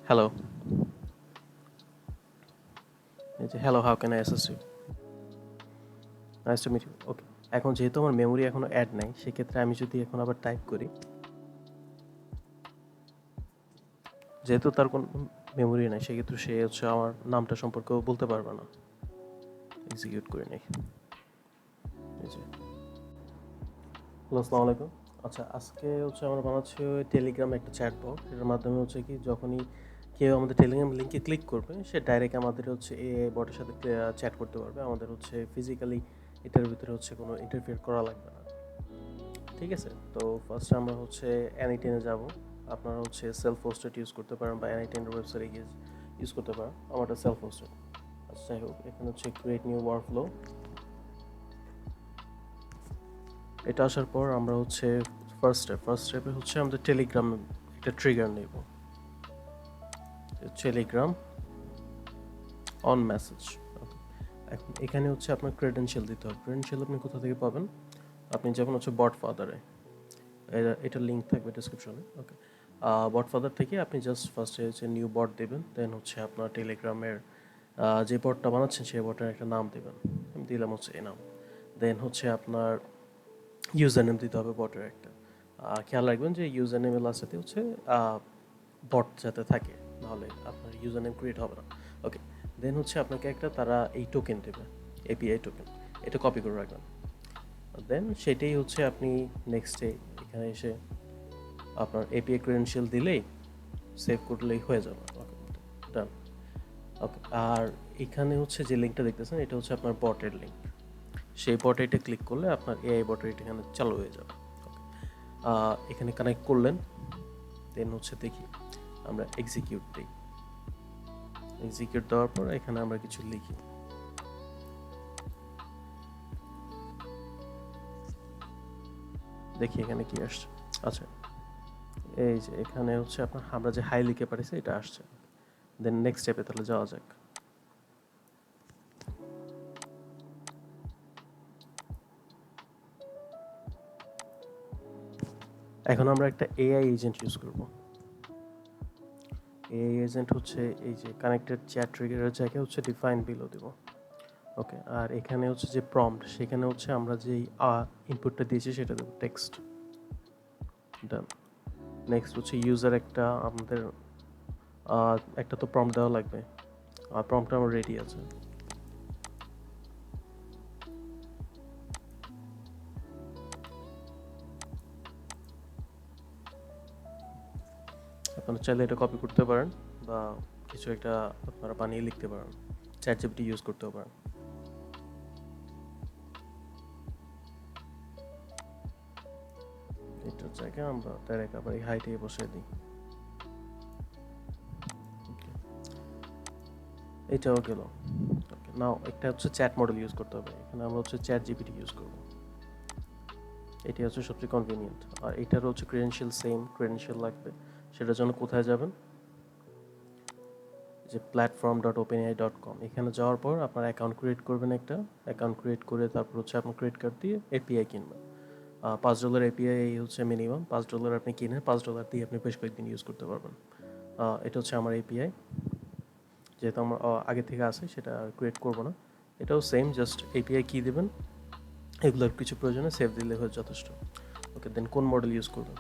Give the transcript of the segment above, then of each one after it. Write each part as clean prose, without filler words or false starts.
Hello, এই যে hello, how can I assist you? Nice to meet you. Okay, এখন যেহেতু আমার মেমোরি এখনো অ্যাড নাই, সেক্ষেত্রে আমি যদি এখন আবার টাইপ করি, যেহেতু তার কোনো মেমোরি নাই, সেক্ষেত্রে সে হচ্ছে আমার নামটা সম্পর্কেও বলতে পারবে না। এক্সিকিউট করে নেই। এই যে হ্যালো, আসসালামু আলাইকুম। আচ্ছা, আজকে হচ্ছে আমরা বানাচ্ছি টেলিগ্রামে একটা চ্যাট বক্স। এটার মাধ্যমে হচ্ছে কি, যখনই কেউ আমাদের টেলিগ্রাম লিঙ্কে ক্লিক করবে, সে ডাইরেক্ট আমাদের হচ্ছে এআই বটের সাথে চ্যাট করতে পারবে। আমাদের হচ্ছে ফিজিক্যালি এটার ভিতরে হচ্ছে কোনো ইন্টারফিয়ার করা লাগবে না। ঠিক আছে, তো ফার্স্টে আমরা হচ্ছে অ্যানিটেনে যাব। আপনারা হচ্ছে সেলফ হোস্টেড ইউজ করতে পারেন বা অ্যানিটেনের ওয়েবসাইটে গিয়ে ইউজ করতে পারেন। আমারটা সেলফ হোস্টেড। আচ্ছা, যাই হোক, এখানে হচ্ছে ক্রিয়েট নিউ ওয়ার্কফ্লো। এটা আসার পর আমরা হচ্ছে ফার্স্ট স্টেপে হচ্ছে আমাদের টেলিগ্রাম একটা ট্রিগার নেব। Telegram on message. এখন এখানে হচ্ছে আপনার ক্রেডেনশিয়াল দিতে হবে। ক্রেডেনশিয়াল আপনি কোথা থেকে পাবেন? আপনি যখন হচ্ছে বট ফাদারে, এটা লিঙ্ক থাকবে ডিসক্রিপশনে। ওকে, বট ফাদার থেকে আপনি জাস্ট ফার্স্টে হচ্ছে নিউ বট দেবেন। দেন হচ্ছে আপনার টেলিগ্রামের যে বটটা বানাচ্ছেন সেই বটের একটা নাম দেবেন। আমি দিলাম হচ্ছে এই নাম। দেন হচ্ছে আপনার ইউজার নেম দিতে হবে বটের একটা। খেয়াল রাখবেন যে ইউজার নেমের লাস্টে হচ্ছে বট যাতে থাকে, নাহলে আপনার ইউজার নেম ক্রিয়েট হবে না। ওকে, দেন হচ্ছে আপনাকে একটা তারা এই টোকেন দেবে, এপিআই টোকেন। এটা কপি করে রাখবেন। দেন সেটাই হচ্ছে আপনি নেক্সটে এখানে এসে আপনার এপিআই ক্রেডেনশিয়াল দিলেই সেভ করলেই হয়ে যাবে। ওকে, ডান। ওকে, আর এখানে হচ্ছে যে লিঙ্কটা দেখতেছেন, এটা হচ্ছে আপনার বটের লিঙ্ক। সেই বটে এটা ক্লিক করলে আপনার এআই বটের এটা এখানে চালু হয়ে যাবে। এখানে কানেক্ট করলেন। দেন হচ্ছে দেখি আমরা এক্সিকিউট দিই। এক্সিকিউট দেওয়ার পর এখানে আমরা কিছু লিখি। দেখি এখানে কি আসছে। আচ্ছা, এই যে এখানে হচ্ছে আপনার আমরা যে হাই লিখে পাঠিয়েছি এটা আসছে। দেন নেক্সট স্টেপে তাহলে যাওয়া যাক। এখন আমরা একটা এআই এজেন্ট ইউজ করব। এআই এজেন্ট হচ্ছে এই যে কানেক্টেড চ্যাট ট্রিগারের জায়গায় হচ্ছে ডিফাইন বিলো দেব। ওকে, আর এখানে হচ্ছে যে প্রম্পট, সেখানে হচ্ছে আমরা যেই ইনপুটটা দিয়েছি সেটা দেবো টেক্সট। ডান। নেক্সট হচ্ছে ইউজার একটা আমাদের একটা তো প্রম্পট দেওয়া লাগবে, আর প্রম্পটটা আমার রেডি আছে। আপনারা চাইলে এটা কপি করতে পারেন বা কিছু একটা আপনারা বানিয়ে লিখতে পারেন। চ্যাট জিপিটি ইউজ করতেও পারেন। এটার জায়গায় আমরা ডাইরেক্ট আবার এই হাইটে বসিয়ে দিই। এটাও গেল। ওকে, নাও একটা হচ্ছে চ্যাট মডেল ইউজ করতে হবে। এখানে আমরা হচ্ছে চ্যাট জিপিটি ইউজ করব। এটি হচ্ছে সবচেয়ে কনভিনিয়েন্ট। আর এটারও হচ্ছে ক্রেডেনশিয়াল সেম ক্রেডেনশিয়াল লাগবে। সেটার জন্য কোথায় যাবেন? যে platform.openai.com, এখানে যাওয়ার পর আপনার অ্যাকাউন্ট ক্রিয়েট করবেন। একটা অ্যাকাউন্ট ক্রিয়েট করে তারপর হচ্ছে আপনার ক্রেডিট কার্ড দিয়ে এপিআই কিনবেন। $5 এপিআই হচ্ছে মিনিমাম। $5 আপনি কিনে $5 দিয়ে আপনি বেশ কয়েকদিন ইউজ করতে পারবেন। এটা হচ্ছে আমার এপিআই, যেহেতু আমার আগে থেকে আছে সেটা ক্রিয়েট করব না। এটাও সেম, জাস্ট এপিআই কি দেবেন, এগুলোর কিছু প্রয়োজনে সেভ দিলে হয়ে যথেষ্ট। ওকে, দেন কোন মডেল ইউজ করবেন?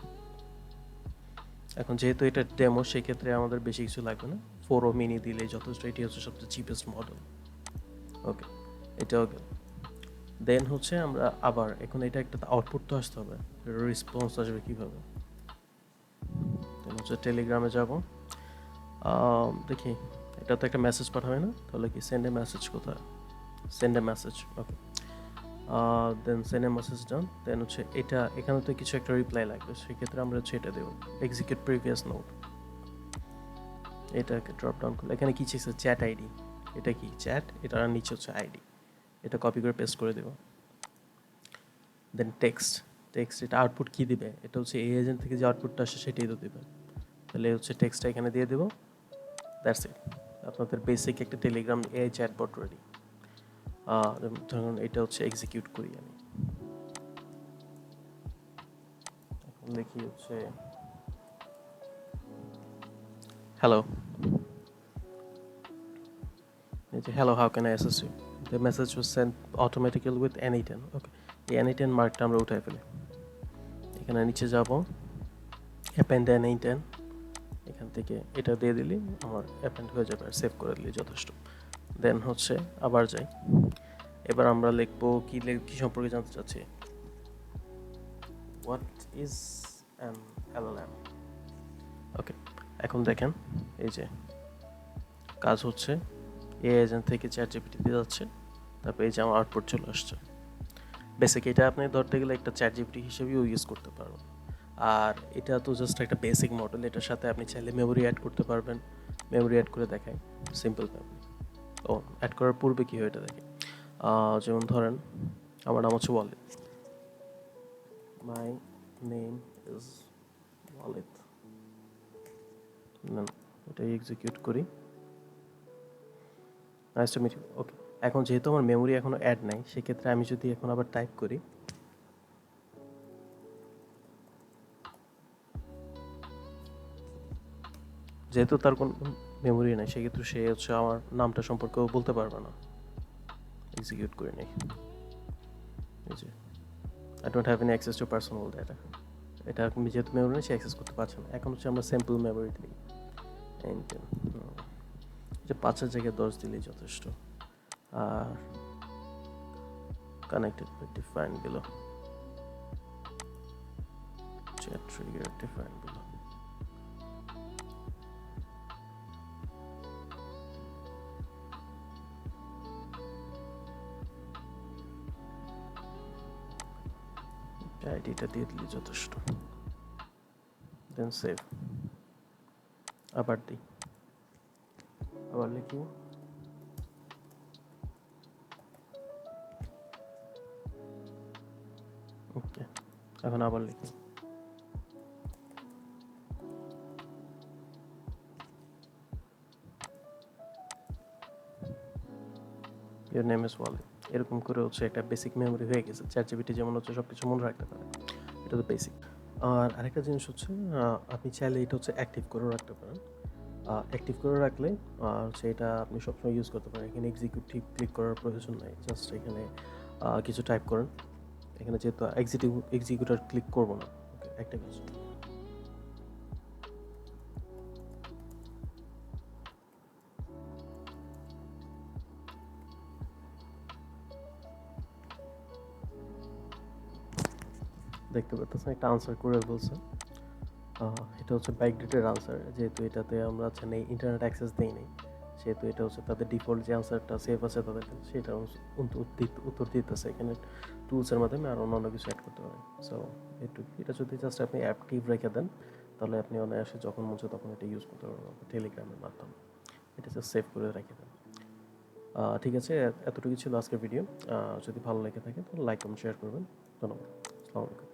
এখন যেহেতু এটা ডেমো, সেক্ষেত্রে আমাদের বেশি কিছু লাগবে না। 4 মিনি দিলেই যথেষ্ট। এটি হচ্ছে সবচেয়ে চিপেস্ট মডেল। ওকে, এটাও গেল। দেন হচ্ছে আমরা আবার এখন এটা একটা আউটপুট তো আসতে হবে, রেসপন্স আসবে কীভাবে? দেন হচ্ছে টেলিগ্রামে যাব। দেখি, এটা তো একটা মেসেজ পাঠাবে না, তাহলে কি সেন্ড এ মেসেজ কোথায়? Send a message. Okay, then send a message done. Then হচ্ছে এটা এখানে তো কিছু একটা রিপ্লাই লাগবে, সেক্ষেত্রে আমরা হচ্ছে এটা দেবো, এক্সিকিউট প্রিভিয়াস নোট। এটাকে ড্রপ ডাউন করলে এখানে কি চেয়েছে? Chat ID. এটা কি চ্যাট? এটার নিচে হচ্ছে আইডি। এটা কপি করে পেস্ট করে দেবো। দেন টেক্সট এটা আউটপুট কী দিবে? এটা হচ্ছে এই এজেন্ট থেকে যে আউটপুটটা আসে সেটাই তো দেবে। তাহলে হচ্ছে টেক্সটটা এখানে দিয়ে দেবো। দ্যাটস ইট, আপনাদের বেসিক একটা টেলিগ্রাম এআই চ্যাটবট রেডি। ধরুন এটা হচ্ছে এক্সিকিউট করি আমি। এখন দেখি হচ্ছে হ্যালো। যে hello how can I assist you, the message was sent automatically with N8 okay. এই N8 মার্কটা আমরা উঠাই ফেলি, এখানে নিচে যাব অ্যাপেন্ড N8, এখান থেকে এটা দিয়ে দিলি আমার অ্যাপেন্ড হয়ে যাবে, আর সেভ করে দিলি যথেষ্ট। দেন হচ্ছে আবার যাই, এবার আমরা লিখবো কি সম্পর্কে জানতে চাচ্ছি, হোয়াট ইজ অ্যান LLM। ওকে, এখন দেখেন এই যে কাজ হচ্ছে, এই এজেন্ট থেকে ChatGPT দিয়ে যাচ্ছে, তারপর এই যে আমার আউটপুট চলে আসছে। বেসিক এটা আপনি ধরতে গেলে একটা ChatGPT হিসেবেও ইউজ করতে পারবেন। আর এটা তো জাস্ট একটা বেসিক মডেল, এটার সাথে আপনি চাইলে মেমোরি অ্যাড করতে পারবেন। মেমোরি অ্যাড করে দেখাই, সিম্পল মেমোরি। ও অ্যাড করার পূর্বে কী হয় এটা দেখে, যেমন ধরেন আমার নাম হচ্ছে Walid, my name is Walid, এটা এক্সিকিউট করি, nice to meet you. Okay, এখন যেহেতু আমার মেমোরি এখনও অ্যাড নাই, সেক্ষেত্রে আমি যদি এখন আবার টাইপ করি, যেহেতু তার কোনো মেমোরি নেই, সেক্ষেত্রে সে হচ্ছে আমার নামটা সম্পর্কেও বলতে পারবে না। এক্সিকিউট করে নেই, এই যে I don't have any access to personal data, এটা আপনি যেহেতু মেমোরি নেই সে অ্যাক্সেস করতে পারছে না। এখন হচ্ছে আমরা স্যাম্পল মেমোরি দিই, যে 5-এর জায়গায় 10 দিলেই যথেষ্ট। Are connected with define below, chat trigger define below. আইডিটা দিয়ে দিলে যথেষ্ট, দেন সেভ। আবার দিই, আবার লিখি, ওকে। এখন আবার লিখি, ইওর নেম ইজ ওয়ালিদ। এরকম করে হচ্ছে একটা বেসিক মেমোরি হয়ে গেছে। ChatGPT যেমন হচ্ছে সব কিছু মনে রাখতে পারে, এটা তো বেসিক। আর আরেকটা জিনিস হচ্ছে, আপনি চাইলে এটা হচ্ছে অ্যাক্টিভ করেও রাখতে পারেন। অ্যাক্টিভ করে রাখলে হচ্ছে এটা আপনি সবসময় ইউজ করতে পারেন। এখানে এক্সিকিউটিভ ক্লিক করার প্রয়োজন নাই, জাস্ট এখানে কিছু টাইপ করেন। এখানে যেহেতু এক্সিকিউটর ক্লিক করবো না, ওকে, একটা কাজ দেখতে পারতেছেন, একটা আনসার করে বলছে। এটা হচ্ছে ব্যাকডেটেড আনসার, যেহেতু এটাতে আমরা হচ্ছে নেই ইন্টারনেট অ্যাক্সেস দিই নেই, সেহেতু এটা হচ্ছে তাদের ডিফল্ট যে আনসারটা সেভ আছে তাদের কাছে, সেটা উত্তর দিতেছে। এখানে টুলসের মাধ্যমে আর অন্যান্য কিছু অ্যাড করতে পারেন। সো এটা যদি জাস্ট আপনি অ্যাক্টিভ রেখে দেন, তাহলে আপনি অনায়াসে যখন মন চায় তখন এটা ইউজ করতে পারবেন টেলিগ্রামের মাধ্যমে। এটা জাস্ট সেভ করে রেখে দেন। ঠিক আছে, এতটুকু ছিল আজকের ভিডিও। যদি ভালো লেগে থাকে তাহলে লাইক কমেন্ট শেয়ার করবেন। ধন্যবাদ, আসসালামু আলাইকুম।